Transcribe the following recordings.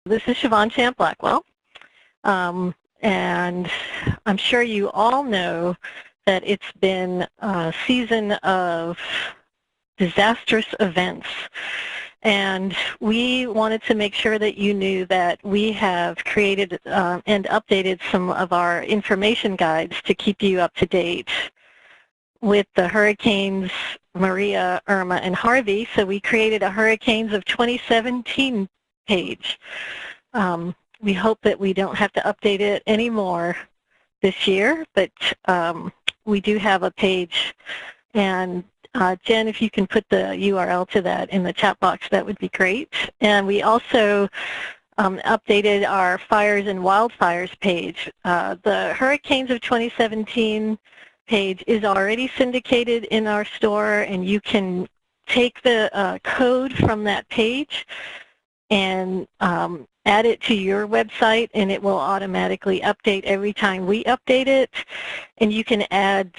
This is Siobhan Champ-Blackwell, and I'm sure you all know that it's been a season of disastrous events, and we wanted to make sure that you knew that we have created and updated some of our information guides to keep you up to date with the hurricanes Maria, Irma, and Harvey. So we created a Hurricanes of 2017 page. We hope that we don't have to update it anymore this year, but we do have a page. And Jen, if you can put the URL to that in the chat box, that would be great. And we also updated our fires and wildfires page. The Hurricanes of 2017 page is already syndicated in our store, and you can take the code from that page and add it to your website, and it will automatically update every time we update it. And you can add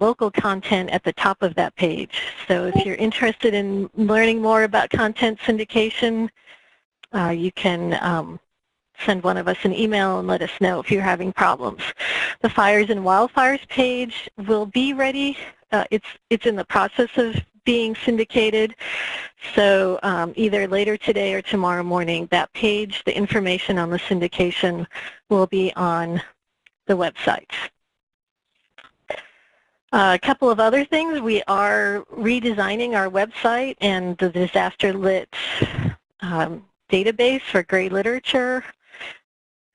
local content at the top of that page. So if you're interested in learning more about content syndication, you can send one of us an email and let us know if you're having problems. The Fires and Wildfires page will be ready. It's in the process of being syndicated. So either later today or tomorrow morning, that page, the information on the syndication, will be on the website. A couple of other things. We are redesigning our website and the Disaster Lit database for gray literature.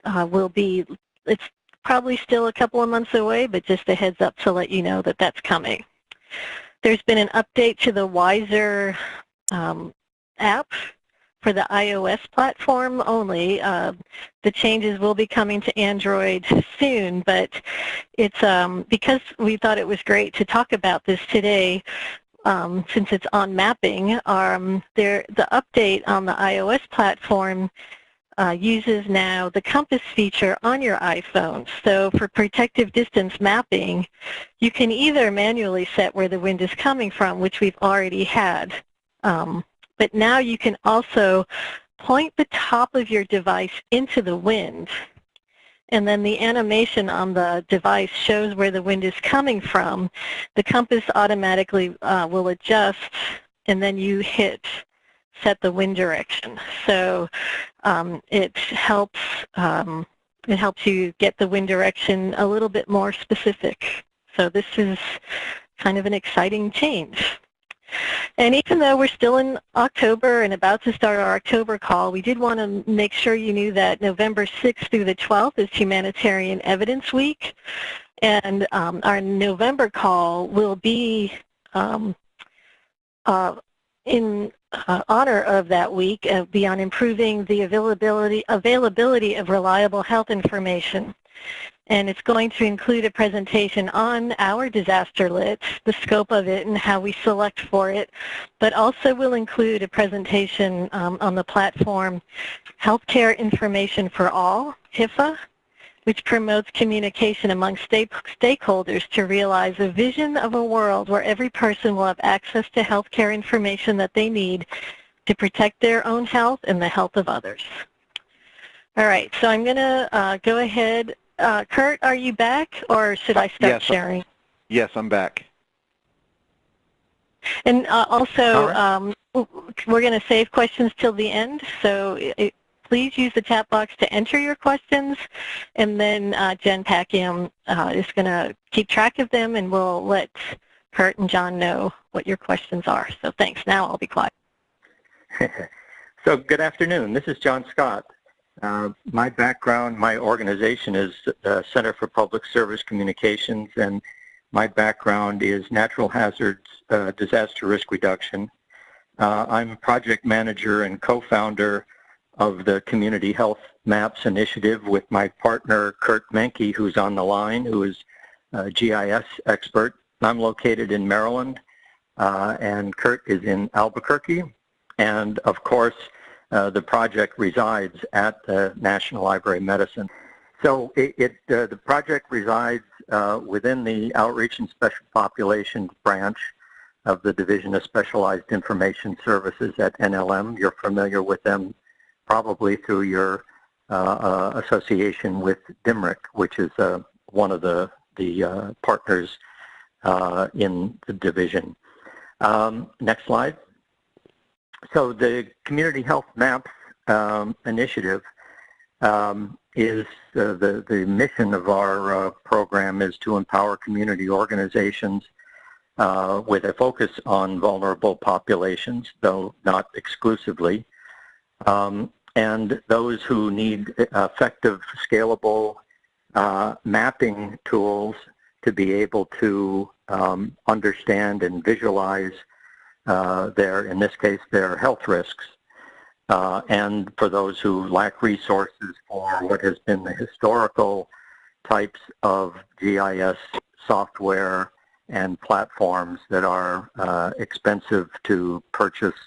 It's probably still a couple of months away, but just a heads up to let you know that that's coming. There's been an update to the Wiser app for the iOS platform only. The changes will be coming to Android soon, but it's because we thought it was great to talk about this today. Since it's on mapping, the update on the iOS platform uses now the compass feature on your iPhone. So for protective distance mapping, you can either manually set where the wind is coming from, which we've already had, but now you can also point the top of your device into the wind, and then the animation on the device shows where the wind is coming from. The compass automatically will adjust, and then you hit set the wind direction. So it helps you get the wind direction a little bit more specific. So this is kind of an exciting change. And even though we're still in October and about to start our October call, we did want to make sure you knew that November 6th through the 12th is Humanitarian Evidence Week. And our November call will be in honor of that week, be on improving the availability of reliable health information. And it's going to include a presentation on our disaster lit, the scope of it and how we select for it, but also will include a presentation on the platform Healthcare Information for All, HIFA, which promotes communication among stakeholders to realize a vision of a world where every person will have access to healthcare information that they need to protect their own health and the health of others. All right, so I'm going to go ahead. Kurt, are you back, or should I start sharing? Yes, I'm back. And also, we're going to save questions till the end, so please use the chat box to enter your questions, and then Jen Packiam is going to keep track of them, and we'll let Kurt and John know what your questions are. So thanks. Now I'll be quiet. So good afternoon. This is John Scott. My background, my organization is Center for Public Service Communications, and my background is natural hazards, disaster risk reduction. I'm project manager and co-founder of the Community Health Maps Initiative with my partner, Kurt Menke, who's on the line, who is a GIS expert. I'm located in Maryland, and Kurt is in Albuquerque. And of course, the project resides at the National Library of Medicine. So the project resides within the Outreach and Special Populations branch of the Division of Specialized Information Services at NLM. You're familiar with them probably through your association with DMRIC, which is one of the partners in the division. Next slide. So the Community Health Maps initiative is the mission of our program is to empower community organizations with a focus on vulnerable populations, though not exclusively, and those who need effective, scalable mapping tools to be able to understand and visualize in this case, their health risks. And for those who lack resources for what has been the historical types of GIS software and platforms that are expensive to purchase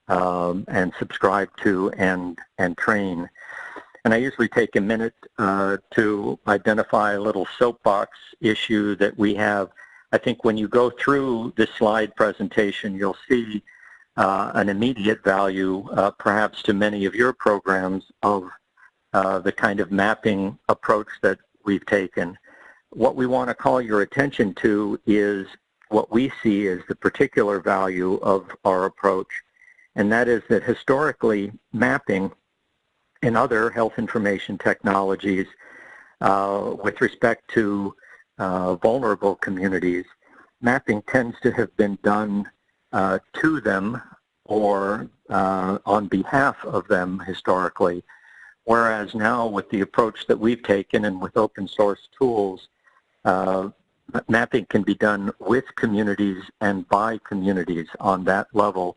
and subscribe to and train. And I usually take a minute to identify a little soapbox issue that we have. I think when you go through this slide presentation, you'll see an immediate value, perhaps to many of your programs, of the kind of mapping approach that we've taken. What we want to call your attention to is what we see as the particular value of our approach, and that is that historically mapping and other health information technologies with respect to vulnerable communities, mapping tends to have been done to them or on behalf of them historically, whereas now with the approach that we've taken and with open source tools, mapping can be done with communities and by communities on that level,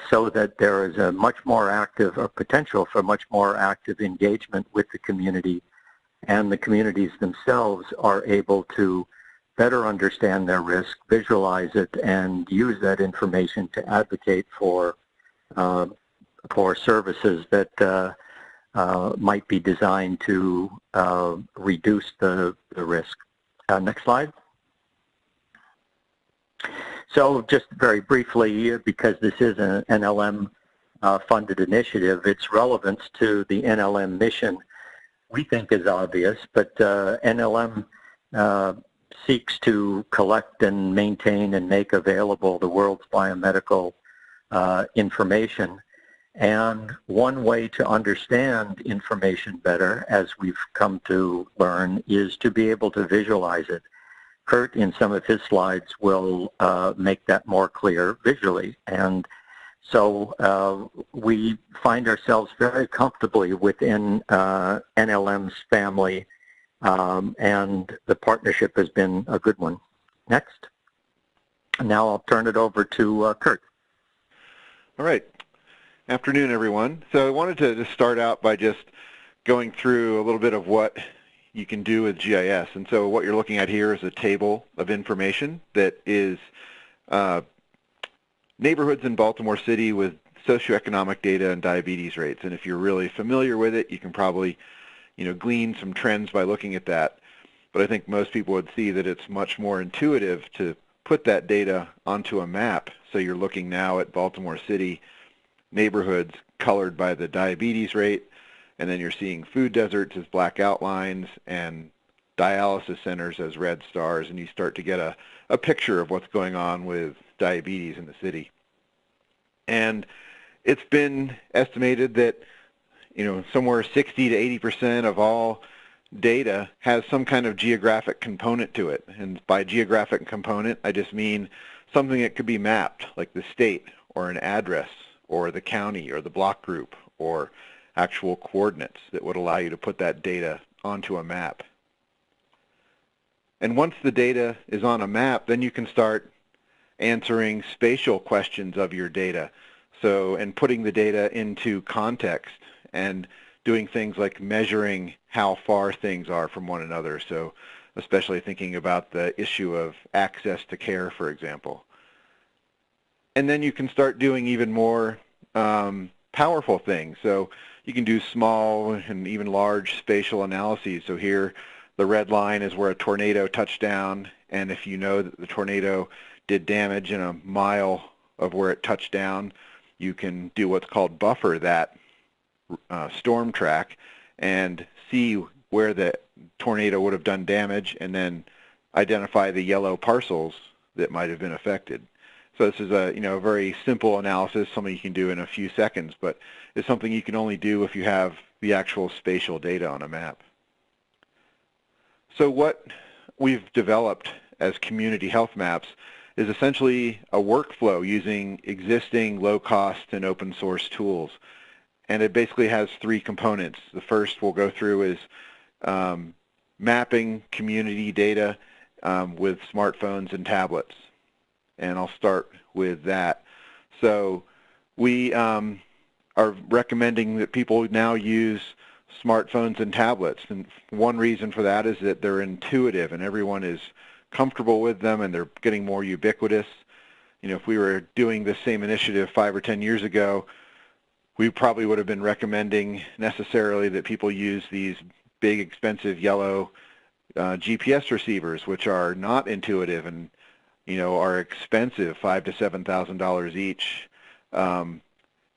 so that there is a much more active, or potential for much more active engagement with the community, and the communities themselves are able to better understand their risk, visualize it, and use that information to advocate for services that might be designed to reduce the risk. Next slide. So just very briefly, because this is an NLM funded initiative, its relevance to the NLM mission we think is obvious, but NLM seeks to collect and maintain and make available the world's biomedical information. And one way to understand information better, as we've come to learn, is to be able to visualize it. Kurt, in some of his slides, will make that more clear visually. And so we find ourselves very comfortably within NLM's family, and the partnership has been a good one. Next. Now I'll turn it over to Kurt. All right. Afternoon, everyone. So I wanted to just start out by just going through a little bit of what you can do with GIS. And so what you're looking at here is a table of information that is neighborhoods in Baltimore City with socioeconomic data and diabetes rates. And if you're really familiar with it, you can probably glean some trends by looking at that. But I think most people would see that it's much more intuitive to put that data onto a map. So you're looking now at Baltimore City neighborhoods colored by the diabetes rate, and then you're seeing food deserts as black outlines and dialysis centers as red stars, and you start to get a picture of what's going on with diabetes in the city. And it's been estimated that somewhere 60 to 80% of all data has some kind of geographic component to it. And by geographic component, I just mean something that could be mapped, like the state or an address or the county or the block group or actual coordinates that would allow you to put that data onto a map. And once the data is on a map, then you can start answering spatial questions of your data. So, and putting the data into context and doing things like measuring how far things are from one another. So especially thinking about the issue of access to care, for example. And then you can start doing even more powerful things. So you can do small and even large spatial analyses. So here the red line is where a tornado touched down, and if you know that the tornado did damage in a mile of where it touched down, you can do what's called buffer that storm track and see where the tornado would have done damage, and then identify the yellow parcels that might have been affected. So this is a a very simple analysis, something you can do in a few seconds, but it's something you can only do if you have the actual spatial data on a map. So what we've developed as community health maps is essentially a workflow using existing low-cost and open-source tools. And it basically has three components. The first we'll go through is mapping community data with smartphones and tablets. And I'll start with that. So we are recommending that people now use smartphones and tablets. And one reason for that is that they're intuitive and everyone is comfortable with them and they're getting more ubiquitous. If we were doing this same initiative 5 or 10 years ago, we probably would have been recommending necessarily that people use these big, expensive yellow GPS receivers, which are not intuitive and are expensive, $5,000 to $7,000 each.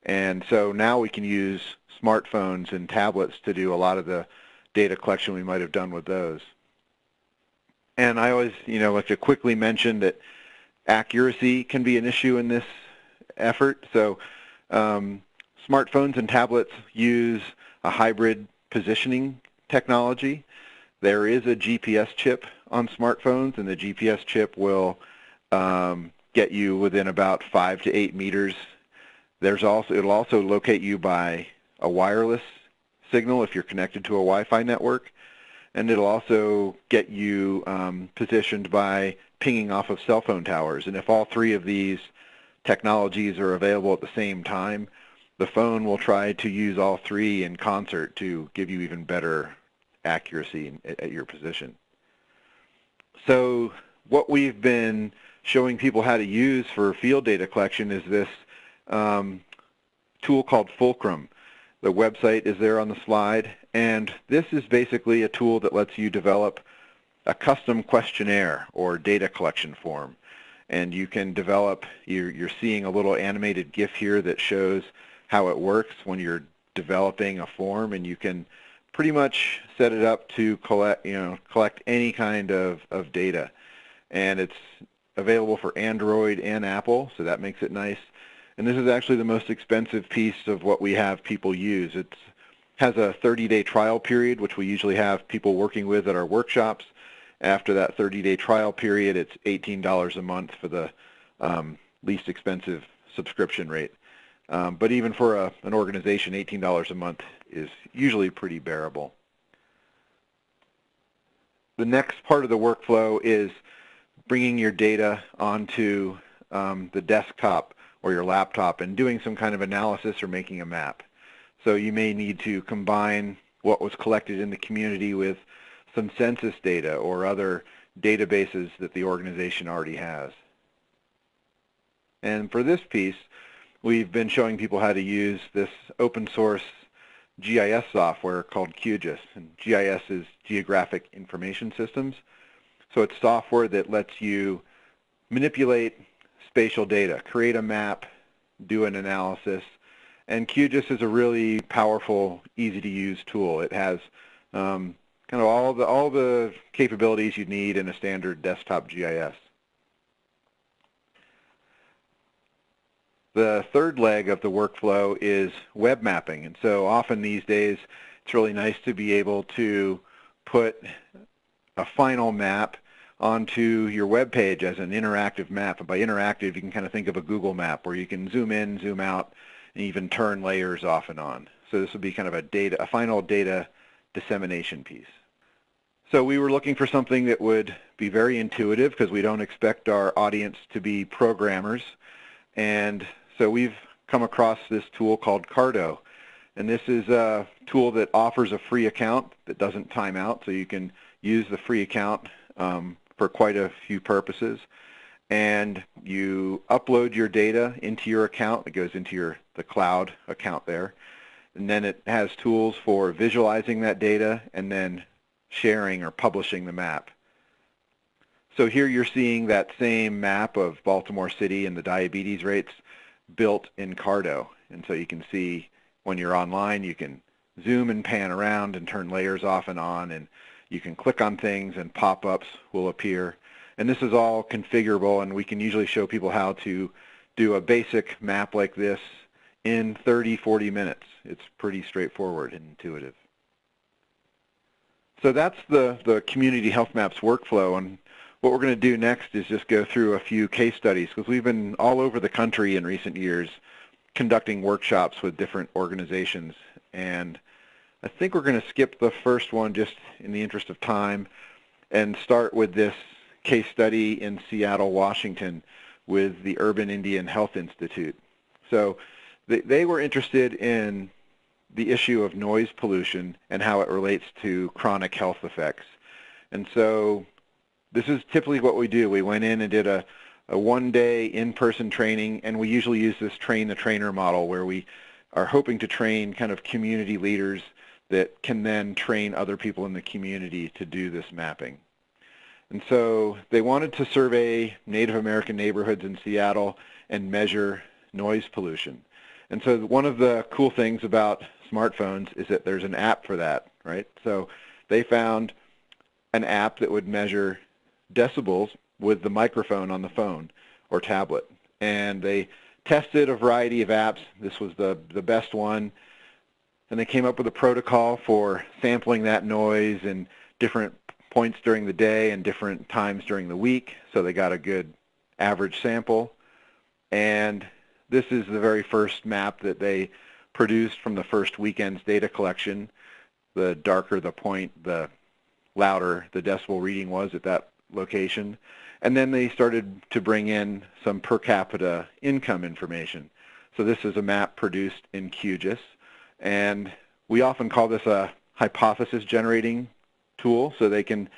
And so now we can use smartphones and tablets to do a lot of the data collection we might have done with those. And I always, like to quickly mention that accuracy can be an issue in this effort. So smartphones and tablets use a hybrid positioning technology. There is a GPS chip on smartphones, and the GPS chip will get you within about 5 to 8 meters. It'll also locate you by a wireless signal if you're connected to a Wi-Fi network, and it'll also get you positioned by pinging off of cell phone towers. And if all three of these technologies are available at the same time, the phone will try to use all three in concert to give you even better accuracy at your position. So what we've been showing people how to use for field data collection is this tool called Fulcrum. The website is there on the slide, and this is basically a tool that lets you develop a custom questionnaire or data collection form. And you can develop, you're seeing a little animated GIF here that shows how it works when you're developing a form, and you can pretty much set it up to collect any kind of data. And it's available for Android and Apple, so that makes it nice. And this is actually the most expensive piece of what we have people use. It has a 30-day trial period, which we usually have people working with at our workshops. After that 30-day trial period, it's $18 a month for the least expensive subscription rate. But even for an organization, $18 a month is usually pretty bearable. The next part of the workflow is bringing your data onto the desktop or your laptop and doing some kind of analysis or making a map. So you may need to combine what was collected in the community with some census data or other databases that the organization already has. And for this piece, we've been showing people how to use this open source GIS software called QGIS. And GIS is Geographic Information Systems. So it's software that lets you manipulate spatial data, create a map, do an analysis. And QGIS is a really powerful, easy-to-use tool. It has kind of all the capabilities you need in a standard desktop GIS. The third leg of the workflow is web mapping. And so often these days, it's really nice to be able to put a final map onto your web page as an interactive map. And by interactive, you can kind of think of a Google map where you can zoom in, zoom out, and even turn layers off and on. So this would be kind of a final data dissemination piece. So we were looking for something that would be very intuitive because we don't expect our audience to be programmers. And so we've come across this tool called Cardo. And this is a tool that offers a free account that doesn't time out. So you can use the free account for quite a few purposes. And you upload your data into your account. It goes into the cloud account there. And then it has tools for visualizing that data and then sharing or publishing the map. So here you're seeing that same map of Baltimore City and the diabetes rates built in Cardo. And so you can see when you're online, you can zoom and pan around and turn layers off and on, and you can click on things and pop-ups will appear. And this is all configurable, and we can usually show people how to do a basic map like this in 30, 40 minutes. It's pretty straightforward and intuitive. So that's the Community Health Maps workflow, and what we're going to do next is just go through a few case studies, because we've been all over the country in recent years conducting workshops with different organizations, and I think we're going to skip the first one just in the interest of time and start with this case study in Seattle, Washington with the Urban Indian Health Institute. So they were interested in the issue of noise pollution and how it relates to chronic health effects. And so this is typically what we do. We went in and did a one-day in-person training, and we usually use this train-the-trainer model where we are hoping to train kind of community leaders that can then train other people in the community to do this mapping. And so they wanted to survey Native American neighborhoods in Seattle and measure noise pollution. And so one of the cool things about smartphones is that there's an app for that, right? So they found an app that would measure decibels with the microphone on the phone or tablet. And they tested a variety of apps. This was the best one. And they came up with a protocol for sampling that noise in different points during the day and different times during the week. So they got a good average sample. And this is the very first map that they produced from the first weekend's data collection. The darker the point, the louder the decibel reading was at that location. And then they started to bring in some per capita income information. So this is a map produced in QGIS, and we often call this a hypothesis generating tool, so they can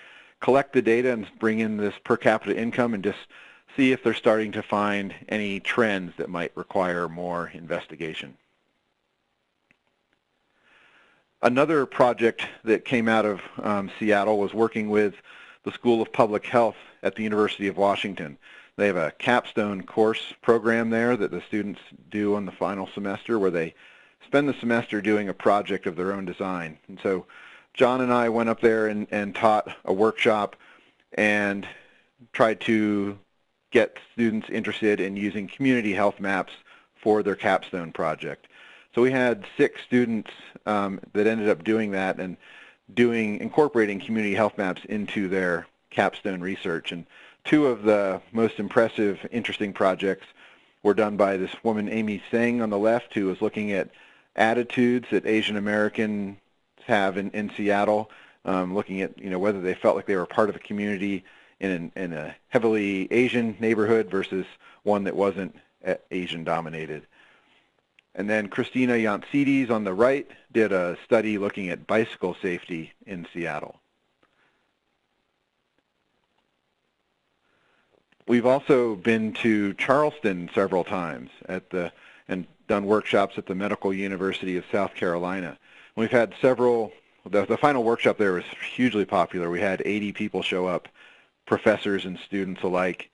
collect the data and bring in this per capita income and just see if they're starting to find any trends that might require more investigation. Another project that came out of Seattle was working with the School of Public Health at the University of Washington. They have a capstone course program there that the students do on the final semester, where they spend the semester doing a project of their own design. And so John and I went up there and taught a workshop and tried to get students interested in using community health maps for their capstone project. So we had 6 students that ended up doing that and incorporating community health maps into their capstone research. And 2 of the most impressive, interesting projects were done by this woman, Amy Singh, on the left, who was looking at attitudes that Asian Americans have in Seattle, looking at whether they felt like they were part of a community in a heavily Asian neighborhood versus one that wasn't Asian dominated. And then Christina Yantsides on the right did a study looking at bicycle safety in Seattle. We've also been to Charleston several times and done workshops at the Medical University of South Carolina. We've had several, the final workshop there was hugely popular. We had 80 people show up, professors and students alike,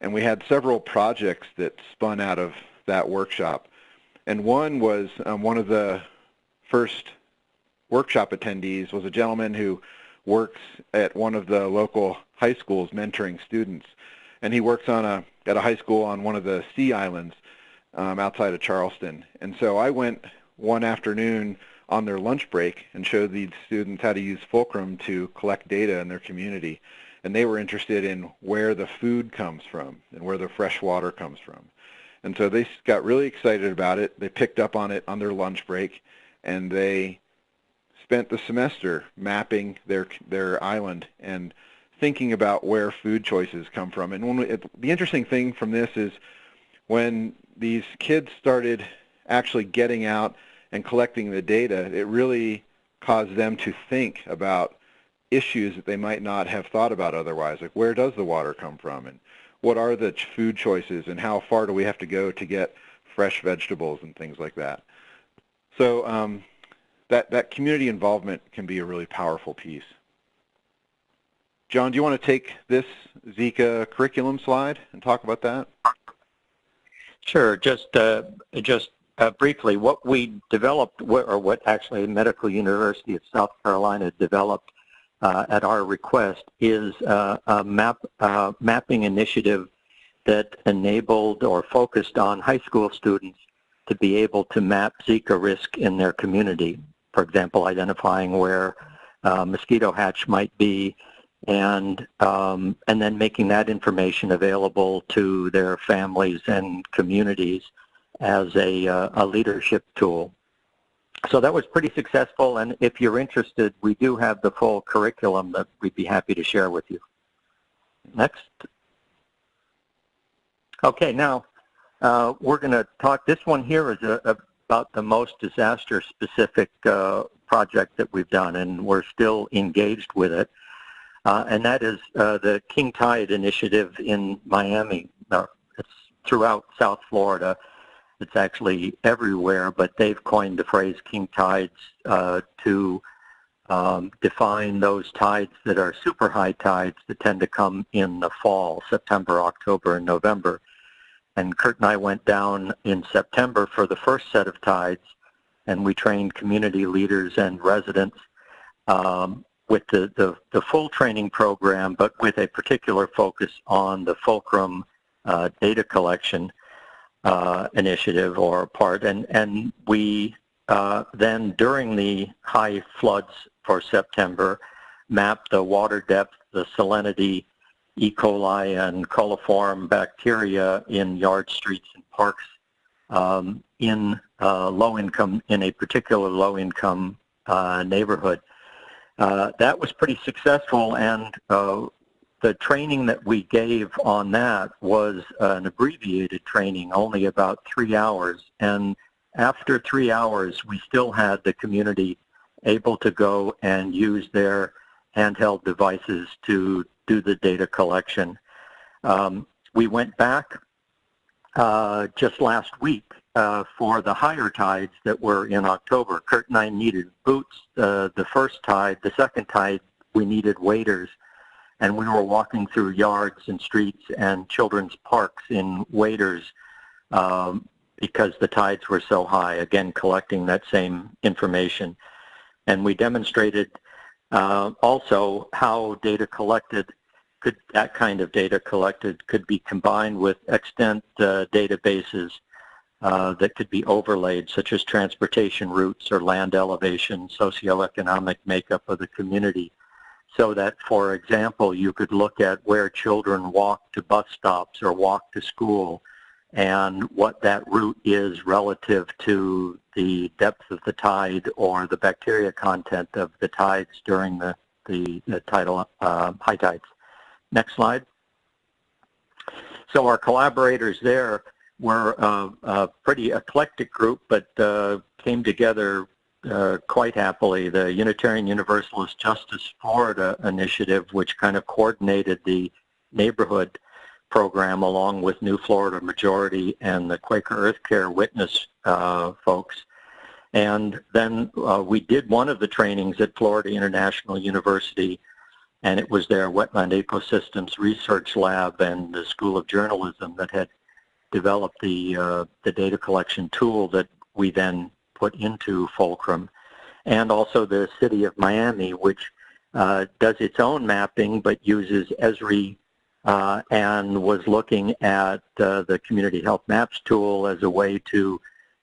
and we had several projects that spun out of that workshop. And one was one of the first workshop attendees was a gentleman who works at one of the local high schools mentoring students. And he works at a high school on one of the Sea Islands outside of Charleston. And so I went one afternoon on their lunch break and showed these students how to use Fulcrum to collect data in their community. And they were interested in where the food comes from and where the fresh water comes from. And so they got really excited about it. They picked up on it on their lunch break, and they spent the semester mapping their island and thinking about where food choices come from. And the interesting thing from this is when these kids started actually getting out and collecting the data, it really caused them to think about issues that they might not have thought about otherwise, like where does the water come from, and what are the food choices, and how far do we have to go to get fresh vegetables and things like that. So that community involvement can be a really powerful piece. John, do you want to take this Zika curriculum slide and talk about that? Sure. Just briefly, what we developed, or what actually Medical University of South Carolina developed at our request, is a mapping initiative that enabled or focused on high school students to be able to map Zika risk in their community. For example, identifying where mosquito hatch might be, and then making that information available to their families and communities as a leadership tool. So that was pretty successful, and if you're interested, we do have the full curriculum that we'd be happy to share with you. Next. Okay, now we're going to talk, this one here is about the most disaster-specific project that we've done, and we're still engaged with it, and that is the King Tide initiative in Miami. It's throughout South Florida. It's actually everywhere, but they've coined the phrase King Tides to define those tides that are super high tides that tend to come in the fall, September, October, and November. And Kurt and I went down in September for the first set of tides, and we trained community leaders and residents with the full training program, but with a particular focus on the Fulcrum data collection initiative or part. And we then, during the high floods for September, mapped the water depth, the salinity, E. coli and coliform bacteria in yard, streets, and parks in a particular low-income neighborhood. That was pretty successful, and the training that we gave on that was an abbreviated training, only about 3 hours. And after 3 hours, we still had the community able to go and use their handheld devices to do the data collection. We went back just last week for the higher tides that were in October. Kurt and I needed boots the first tide. The second tide, we needed waders. And we were walking through yards and streets and children's parks in waders because the tides were so high, again, collecting that same information. And we demonstrated also how data collected, that kind of data collected could be combined with extant databases that could be overlaid, such as transportation routes or land elevation, socioeconomic makeup of the community. So that, for example, you could look at where children walk to bus stops or walk to school and what that route is relative to the depth of the tide or the bacteria content of the tides during the tidal high tides. Next slide. So our collaborators there were a pretty eclectic group, but came together quite happily. The Unitarian Universalist Justice Florida initiative, which kind of coordinated the neighborhood program along with New Florida Majority and the Quaker Earth Care Witness folks. And then we did one of the trainings at Florida International University, and it was their Wetland Ecosystems Research Lab and the School of Journalism that had developed the data collection tool that we then put into Fulcrum, and also the City of Miami, which does its own mapping but uses Esri and was looking at the Community Health Maps tool as a way to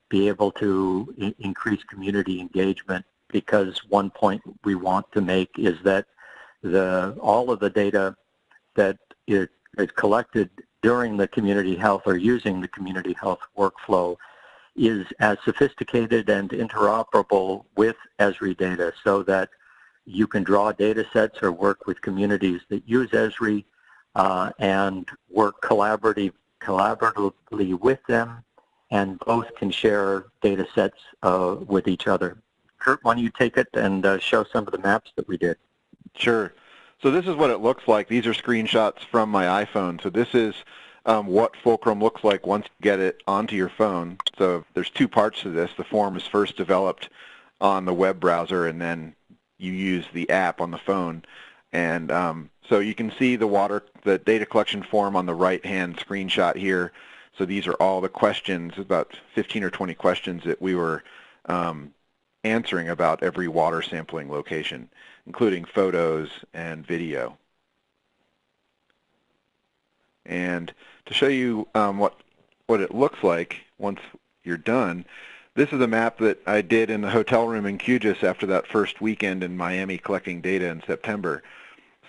be able to increase community engagement, because one point we want to make is that all of the data that is collected during the community health or using the community health workflow is as sophisticated and interoperable with Esri data, so that you can draw data sets or work with communities that use Esri and work collaboratively with them, and both can share data sets with each other. Kurt, why don't you take it and show some of the maps that we did? Sure. So this is what it looks like. These are screenshots from my iPhone. So this is what Fulcrum looks like once you get it onto your phone. So there's two parts to this. The form is first developed on the web browser, and then you use the app on the phone. And so you can see the data collection form on the right-hand screenshot here. So these are all the questions, about 15 or 20 questions that we were answering about every water sampling location, including photos and video. And to show you what it looks like once you're done, this is a map that I did in the hotel room in QGIS after that first weekend in Miami collecting data in September.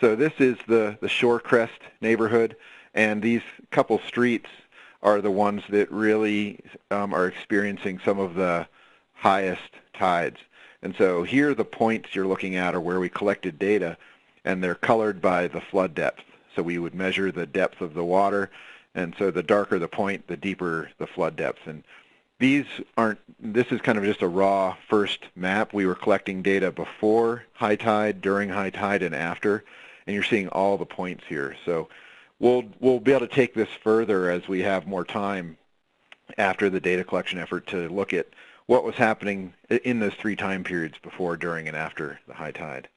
So this is the Shorecrest neighborhood, and these couple streets are the ones that really are experiencing some of the highest tides. And so here the points you're looking at are where we collected data, and they're colored by the flood depth. So we would measure the depth of the water, and so the darker the point, the deeper the flood depth. And this is kind of just a raw first map. We were collecting data before high tide, during high tide, and after, and you're seeing all the points here. So we'll be able to take this further as we have more time after the data collection effort to look at what was happening in those 3 time periods before, during, and after the high tide.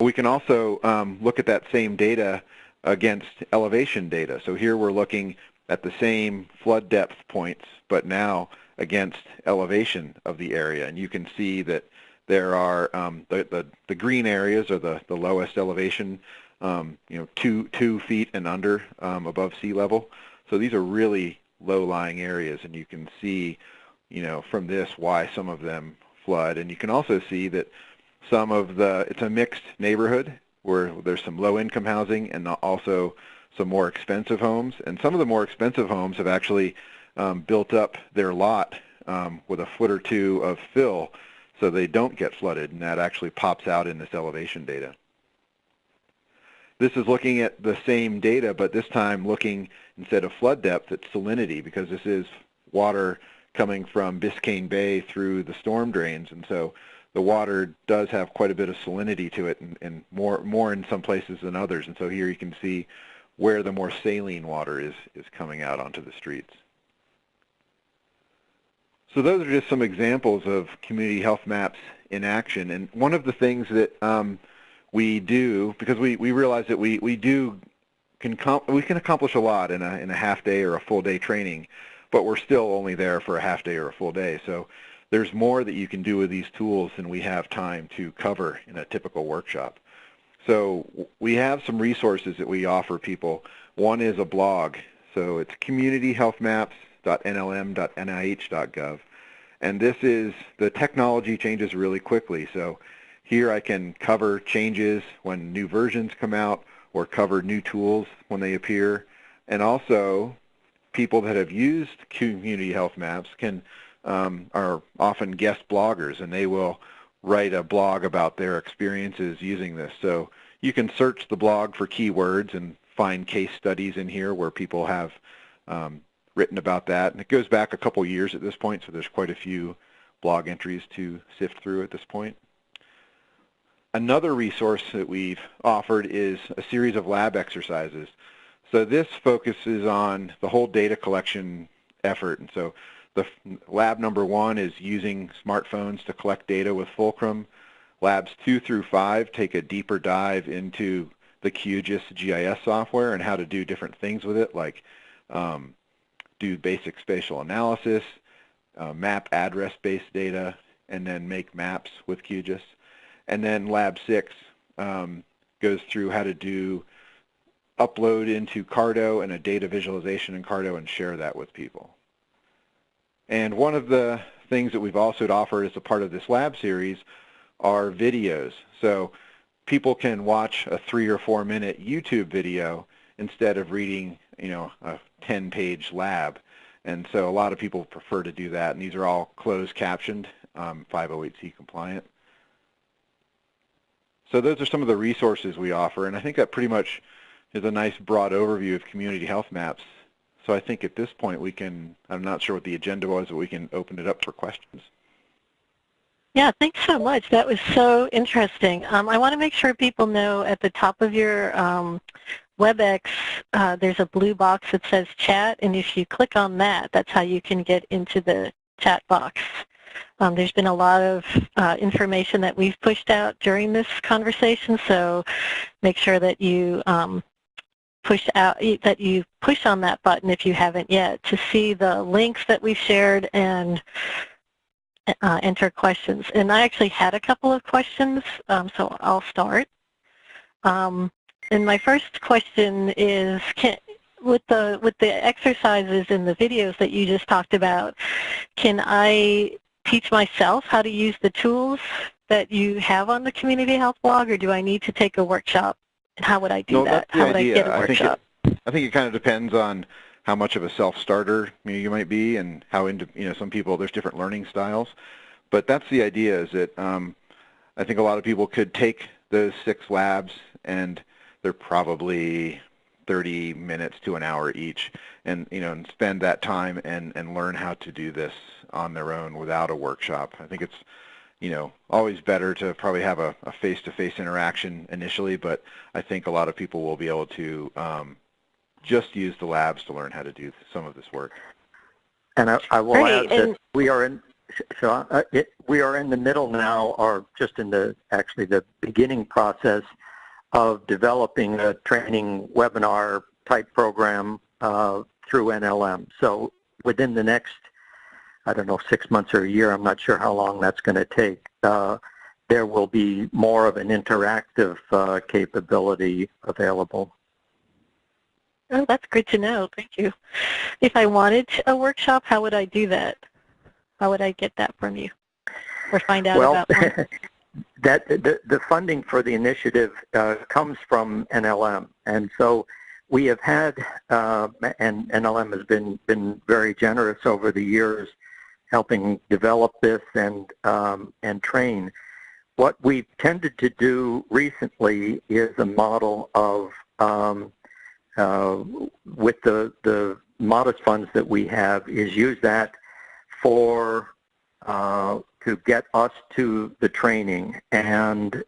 We can also look at that same data against elevation data. So here we're looking at the same flood depth points, but now against elevation of the area. And you can see that there are the green areas are the lowest elevation, 2 feet and under above sea level. So these are really low-lying areas, and you can see, from this why some of them flood. And you can also see that it's a mixed neighborhood where there's some low-income housing and also some more expensive homes. And some of the more expensive homes have actually built up their lot with a foot or 2 of fill so they don't get flooded, and that actually pops out in this elevation data. This is looking at the same data, but this time looking, instead of flood depth, at salinity, because this is water coming from Biscayne Bay through the storm drains, and so the water does have quite a bit of salinity to it, and more in some places than others. And so here you can see where the more saline water is coming out onto the streets. So those are just some examples of community health maps in action. And one of the things that we do, because we realize that we can accomplish a lot in a half day or a full day training, but we're still only there for a half day or a full day. So there's more that you can do with these tools than we have time to cover in a typical workshop. So we have some resources that we offer people. One is a blog. So it's communityhealthmaps.nlm.nih.gov. And the technology changes really quickly. So here I can cover changes when new versions come out, or cover new tools when they appear. And also, people that have used community health maps are often guest bloggers, and they will write a blog about their experiences using this. So you can search the blog for keywords and find case studies in here where people have written about that. And it goes back a couple years at this point, so there's quite a few blog entries to sift through at this point. Another resource that we've offered is a series of lab exercises. So this focuses on the whole data collection effort. And so the lab number 1 is using smartphones to collect data with Fulcrum. Labs 2 through 5 take a deeper dive into the QGIS GIS software and how to do different things with it, like do basic spatial analysis, map address-based data, and then make maps with QGIS. And then Lab 6 goes through how to upload into Carto and a data visualization in Carto and share that with people. And one of the things that we've also offered as a part of this lab series are videos. So people can watch a 3 or 4 minute YouTube video instead of reading, a 10-page lab. And so a lot of people prefer to do that, and these are all closed captioned, 508C compliant. So those are some of the resources we offer, and I think that pretty much is a nice broad overview of community health maps. So I think at this point I'm not sure what the agenda was, but we can open it up for questions. Yeah, thanks so much. That was so interesting. I want to make sure people know at the top of your WebEx, there's a blue box that says chat, and if you click on that, that's how you can get into the chat box. There's been a lot of information that we've pushed out during this conversation, so make sure that you push on that button if you haven't yet to see the links that we've shared and enter questions. And I actually had a couple of questions, so I'll start. And my first question is, with the exercises and the videos that you just talked about, can I teach myself how to use the tools that you have on the community health blog, or do I need to take a workshop? And how would I do that? How would I get a workshop? I think it kind of depends on how much of a self-starter you might be, and how into some people, there's different learning styles. But that's the idea, is that I think a lot of people could take those 6 labs, and they're probably 30 minutes to an hour each, and and spend that time and learn how to do this on their own without a workshop. I think it's always better to probably have a face-to-face interaction initially, but I think a lot of people will be able to just use the labs to learn how to do some of this work. And I will add that we are in the middle now, or just in the beginning process of developing a training webinar type program through NLM. So within the next, I don't know, 6 months or a year, I'm not sure how long that's going to take, there will be more of an interactive capability available. Oh, that's good to know. Thank you. If I wanted a workshop, how would I do that? How would I get that from you, or find out about one? The funding for the initiative comes from NLM, and so we have had, and NLM has been very generous over the years, helping develop this and train. What we've tended to do recently is a model of with the modest funds that we have, is use that for to get us to the training, and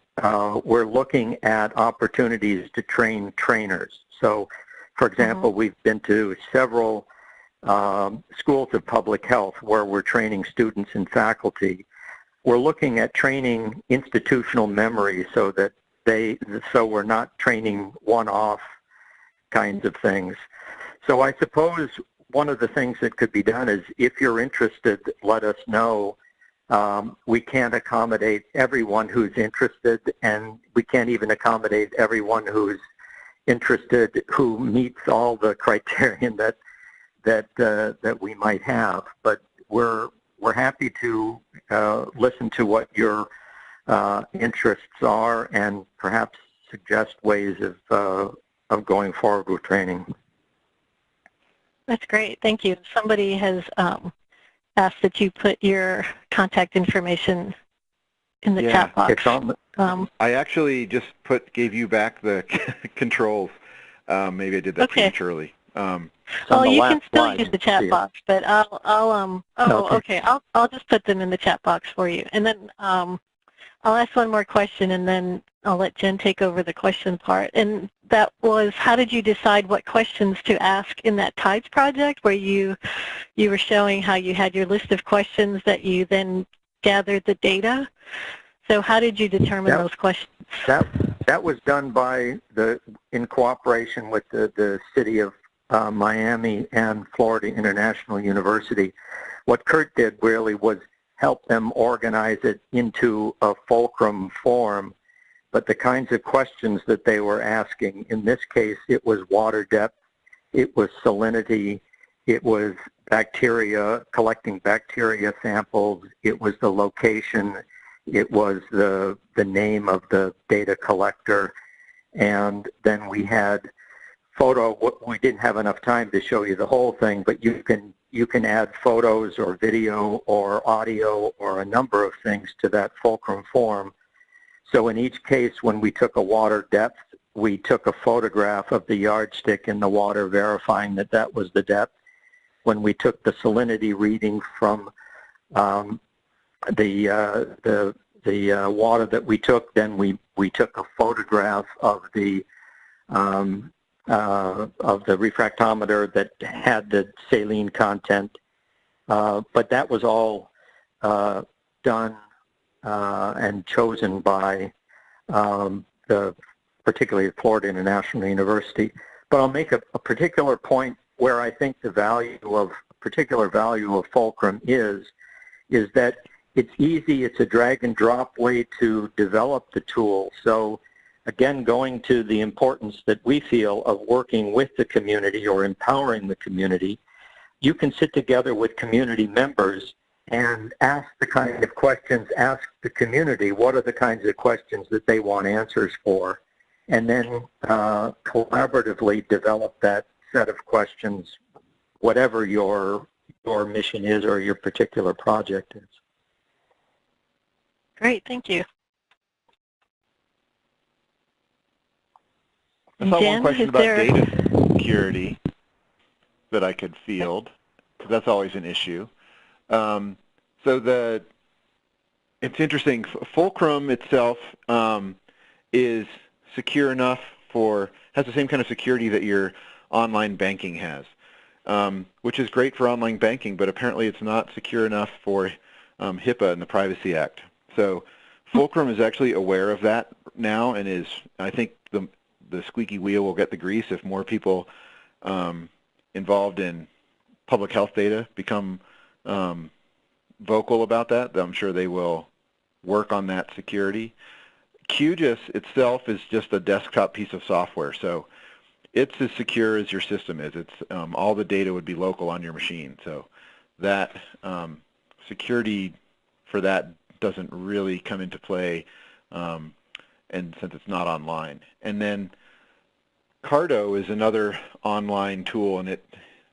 we're looking at opportunities to train trainers. So, for example, we've been to several schools of public health where we're training students and faculty. We're looking at training institutional memory, so that we're not training one-off kinds of things. So I suppose one of the things that could be done is, if you're interested, let us know. We can't accommodate everyone who's interested, and we can't even accommodate everyone who's interested who meets all the criterion that we might have. But we're happy to listen to what your interests are, and perhaps suggest ways of going forward with training. That's great. Thank you. Somebody has asked that you put your contact information in the chat box. It's on I actually just gave you back the controls. Maybe I did that prematurely. Well, you can still use the chat box, but I'll just put them in the chat box for you. And then I'll ask one more question, and then I'll let Jen take over the question part. And that was, how did you decide what questions to ask in that TIDES project, where you were showing how you had your list of questions that you then gathered the data? So how did you determine those questions? That was done in cooperation with the city of Miami and Florida International University. What Kurt did really was help them organize it into a fulcrum form, but the kinds of questions that they were asking, in this case, it was water depth, it was salinity, it was bacteria, collecting bacteria samples, it was the location, it was the name of the data collector, and then we had photo. We didn't have enough time to show you the whole thing, but you can add photos or video or audio or a number of things to that fulcrum form. So in each case, when we took a water depth, we took a photograph of the yardstick in the water, verifying that that was the depth. When we took the salinity reading from the water that we took, then we took a photograph of the refractometer that had the saline content. But that was all done and chosen by particularly Florida International University. but I'll make a particular point where I think the particular value of Fulcrum is that it's easy, it's a drag and drop way to develop the tool. So again, going to the importance that we feel of working with the community or empowering the community, you can sit together with community members and ask the kind of questions, ask the community what are the kinds of questions that they want answers for, and then collaboratively develop that set of questions, whatever your mission is or your particular project is. Great, thank you. I saw one question about data security that I could field, because that's always an issue. So it's interesting. Fulcrum itself is secure enough has the same kind of security that your online banking has, which is great for online banking, but apparently it's not secure enough for HIPAA and the Privacy Act. So Fulcrum is actually aware of that now, and I think the squeaky wheel will get the grease if more people involved in public health data become vocal about that. I'm sure they will work on that security. QGIS itself is just a desktop piece of software, so it's as secure as your system is. It's all the data would be local on your machine, so that security for that doesn't really come into play, and since it's not online. And then Cardo is another online tool, and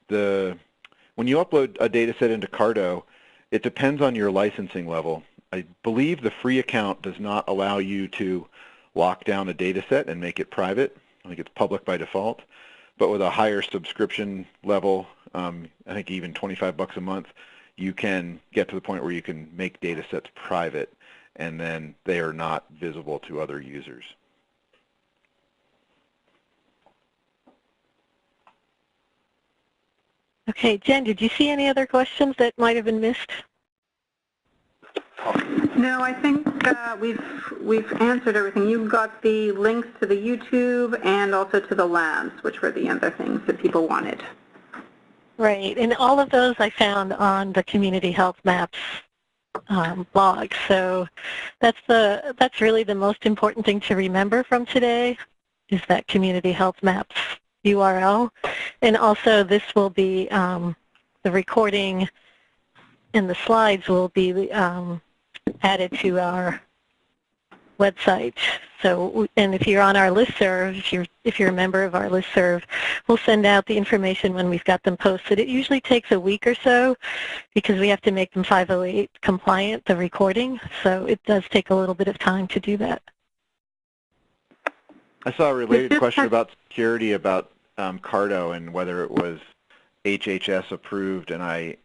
when you upload a data set into Cardo, it depends on your licensing level. I believe the free account does not allow you to lock down a data set and make it private. I think it's public by default. But with a higher subscription level, I think even $25 a month, you can get to the point where you can make data sets private, and then they are not visible to other users. Okay, Jen, did you see any other questions that might have been missed? No, I think we've answered everything. You've got the links to the YouTube and also to the labs, which were the other things that people wanted. Right, and all of those I found on the Community Health Maps blog. So that's really the most important thing to remember from today, is that Community Health Maps URL. And also this will be, the recording and the slides will be added to our website. So, and if you're on our listserv, if you're a member of our listserv, we'll send out the information when we've got them posted. It usually takes a week or so because we have to make them 508 compliant, the recording. So it does take a little bit of time to do that. I saw a related question about security about Cardo and whether it was HHS approved, and I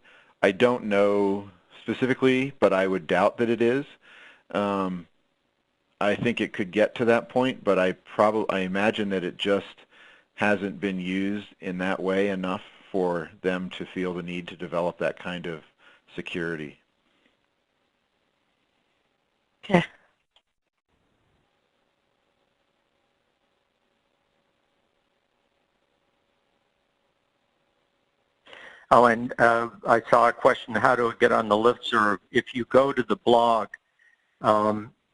don't know specifically, but I would doubt that it is. I think it could get to that point, but I imagine that it just hasn't been used in that way enough for them to feel the need to develop that kind of security. Okay. Oh, and I saw a question, how to get on the listserv. If you go to the blog,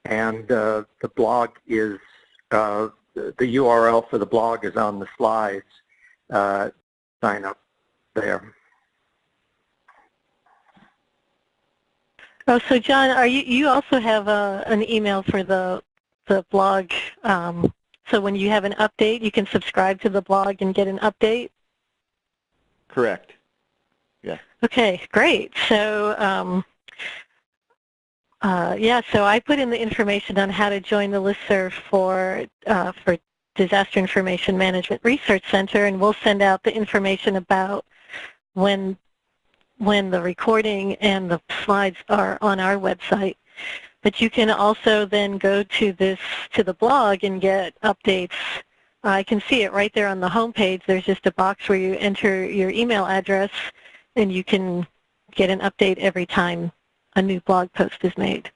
and the blog is, the URL for the blog is on the slides, sign up there. Oh, so John, you also have an email for the blog, so when you have an update, you can subscribe to the blog and get an update? Correct. Yeah. Okay, great. So, yeah, so I put in the information on how to join the listserv for Disaster Information Management Research Center, and we'll send out the information about when the recording and the slides are on our website. But you can also then go to the blog and get updates. I can see it right there on the home page. There's just a box where you enter your email address, and you can get an update every time a new blog post is made.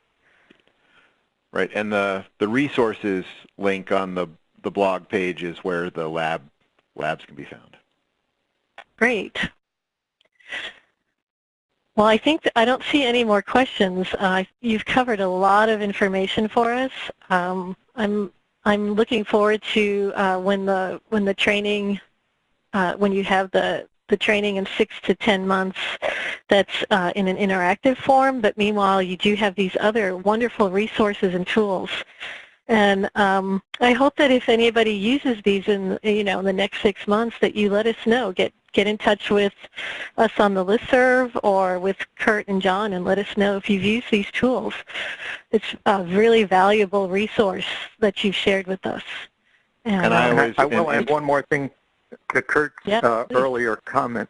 Right, and the resources link on the blog page is where the lab labs can be found. Great. Well, I think I don't see any more questions. You've covered a lot of information for us. I'm looking forward to when the training, when you have the training in 6 to 10 months that's in an interactive form, but meanwhile you do have these other wonderful resources and tools. And I hope that if anybody uses these in in the next 6 months, that you let us know. Get in touch with us on the listserv or with Kurt and John and let us know if you've used these tools. It's a really valuable resource that you've shared with us. And I will add one more thing to Kurt's earlier comment.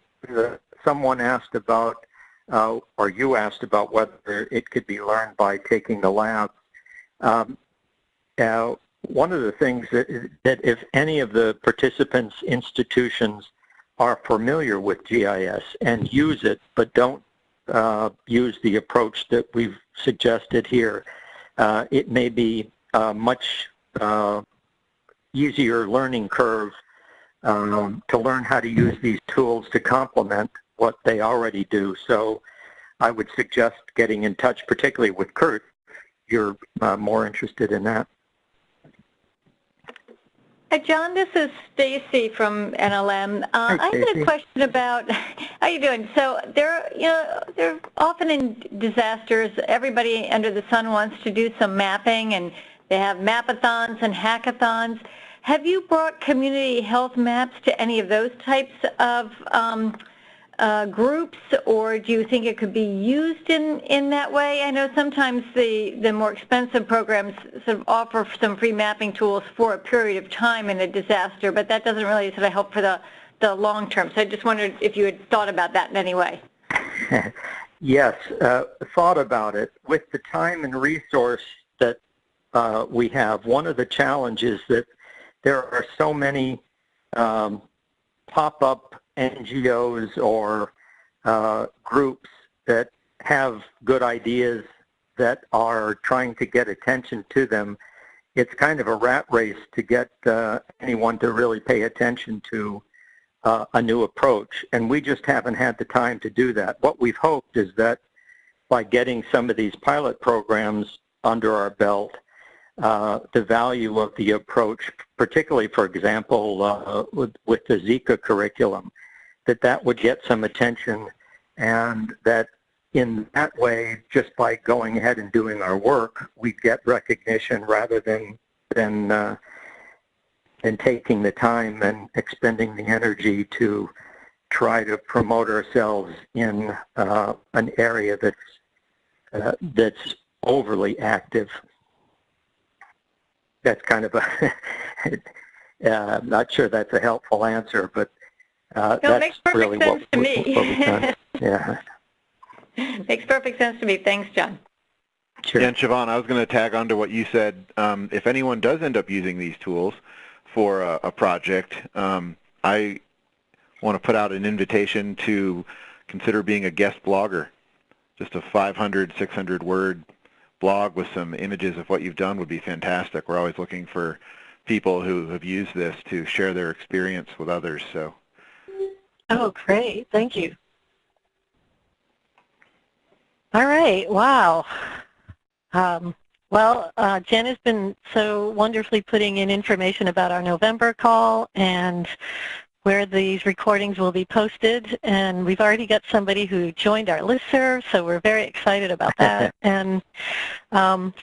Someone asked about, or you asked about whether it could be learned by taking the lab. One of the things that if any of the participants' institutions are familiar with GIS and use it but don't use the approach that we've suggested here, it may be a much easier learning curve to learn how to use these tools to complement what they already do. So I would suggest getting in touch, particularly with Kurt, if you're more interested in that. Hi, John. This is Stacy from NLM. Hi, I had a question about how you doing. So they're often in disasters. Everybody under the sun wants to do some mapping, and they have mapathons and hackathons. Have you brought community health maps to any of those types of groups, or do you think it could be used in that way? I know sometimes the more expensive programs sort of offer some free mapping tools for a period of time in a disaster, but that doesn't really sort of help for the long term. So I just wondered if you had thought about that in any way. Yes, thought about it. With the time and resource that we have, one of the challenges that there are so many pop-up NGOs or groups that have good ideas that are trying to get attention to them. It's kind of a rat race to get anyone to really pay attention to a new approach, and we just haven't had the time to do that. What we've hoped is that by getting some of these pilot programs under our belt, the value of the approach, particularly, for example, with the Zika curriculum, that would get some attention, and that in that way, just by going ahead and doing our work, we get recognition rather than taking the time and expending the energy to try to promote ourselves in an area that's overly active. That's kind of a, I'm not sure that's a helpful answer, but that's makes perfect really sense to me. what we've done. Yeah. Makes perfect sense to me. Thanks, John. Sure. Yeah, and Siobhan, I was going to tag on to what you said. If anyone does end up using these tools for a project, I want to put out an invitation to consider being a guest blogger. Just a 500, 600 word blog with some images of what you've done would be fantastic. We're always looking for people who have used this to share their experience with others. So. Oh, great. Thank you. All right. Wow. Well, Jen has been so wonderfully putting in information about our November call and where these recordings will be posted. And we've already got somebody who joined our listserv, so we're very excited about that. And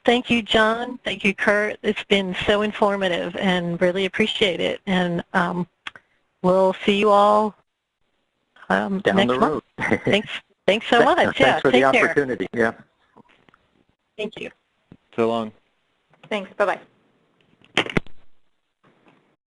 thank you, John. Thank you, Kurt. It's been so informative and really appreciate it. And we'll see you all down next the road. Month. Thanks so much. Thanks for the take care. opportunity. Yeah. Thank you. So long. Thanks. Bye-bye.